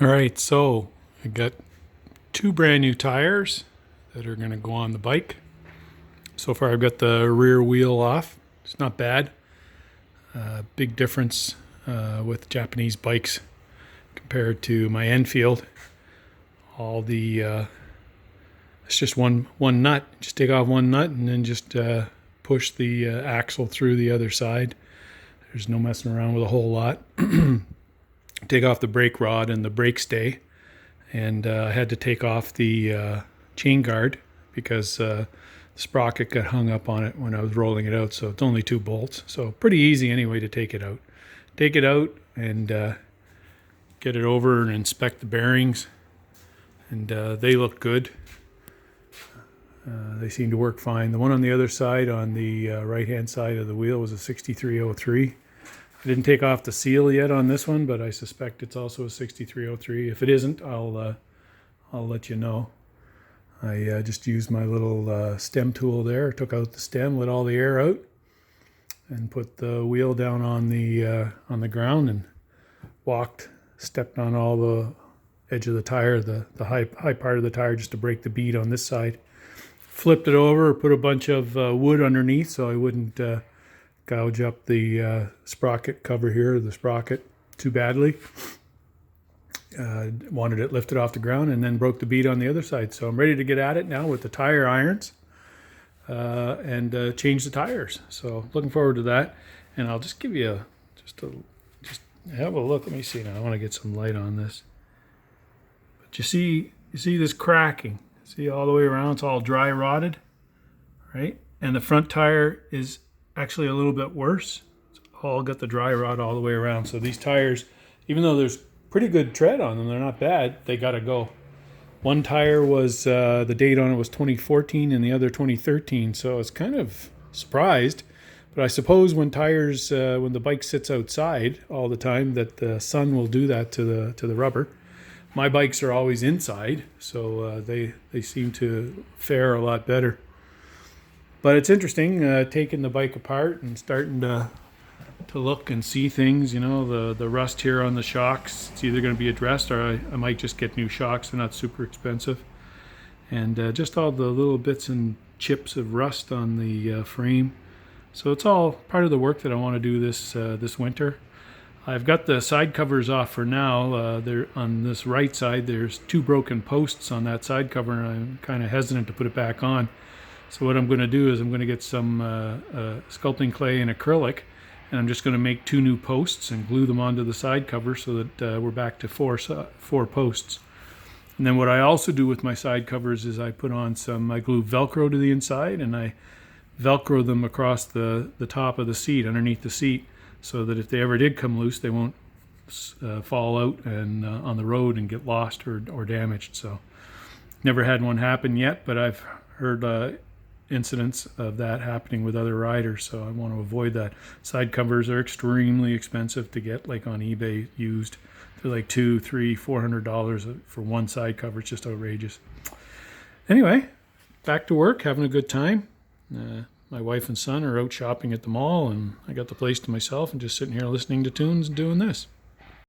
All right, so I got two brand new tires that are going to go on the bike. So far I've got the rear wheel off. It's not bad. Big difference with Japanese bikes compared to my Enfield. All the it's just one nut. Just take off one nut and then just push the axle through the other side. There's no messing around with a whole lot. Take off the brake rod and the brake stay, and I had to take off the chain guard because the sprocket got hung up on it when I was rolling it out. So it's only 2 bolts, so pretty easy anyway to take it out. Take it out and get it over and inspect the bearings, and they look good. They seem to work fine. The one on the other side, on the right hand side of the wheel, was a 6303. I didn't take off the seal yet on this one, but I suspect it's also a 6303. If it isn't, I'll let you know. I just used my little stem tool there, took out the stem, let all the air out, and put the wheel down on the ground and stepped on all the edge of the tire, the high part of the tire, just to break the bead on this side. Flipped it over, put a bunch of wood underneath so I wouldn't gouge up the sprocket cover here, the sprocket, too badly. Wanted it lifted off the ground, and then broke the bead on the other side. So I'm ready to get at it now with the tire irons and change the tires. So looking forward to that. And I'll just give you just have a look. Let me see now. I want to get some light on this. But you see this cracking. See all the way around, it's all dry rotted, right? And the front tire is actually a little bit worse. It's all got the dry rot all the way around. So these tires, even though there's pretty good tread on them, they're not bad, they gotta go. One tire was, the date on it was 2014 and the other 2013. So I was kind of surprised. But I suppose when tires, when the bike sits outside all the time, that the sun will do that to the rubber. My bikes are always inside, so they seem to fare a lot better. But it's interesting taking the bike apart and starting to look and see things. You know, the rust here on the shocks, it's either going to be addressed, or I might just get new shocks. They're not super expensive. And just all the little bits and chips of rust on the frame. So it's all part of the work that I want to do this winter. I've got the side covers off for now. They're on this right side. There's 2 broken posts on that side cover, and I'm kind of hesitant to put it back on. So what I'm going to do is I'm going to get some sculpting clay and acrylic, and I'm just going to make 2 new posts and glue them onto the side cover so that we're back to 4 posts. And then what I also do with my side covers is I put on I glue Velcro to the inside, and I Velcro them across the top of the seat, underneath the seat, so that if they ever did come loose, they won't fall out and on the road and get lost or damaged. So never had one happen yet, but I've heard incidents of that happening with other riders, so I want to avoid that. Side covers are extremely expensive to get, like on eBay used. They're like $200, $300, $400 for one side cover. It's just outrageous. Anyway, back to work, having a good time. My wife and son are out shopping at the mall, and I got the place to myself and just sitting here listening to tunes and doing this.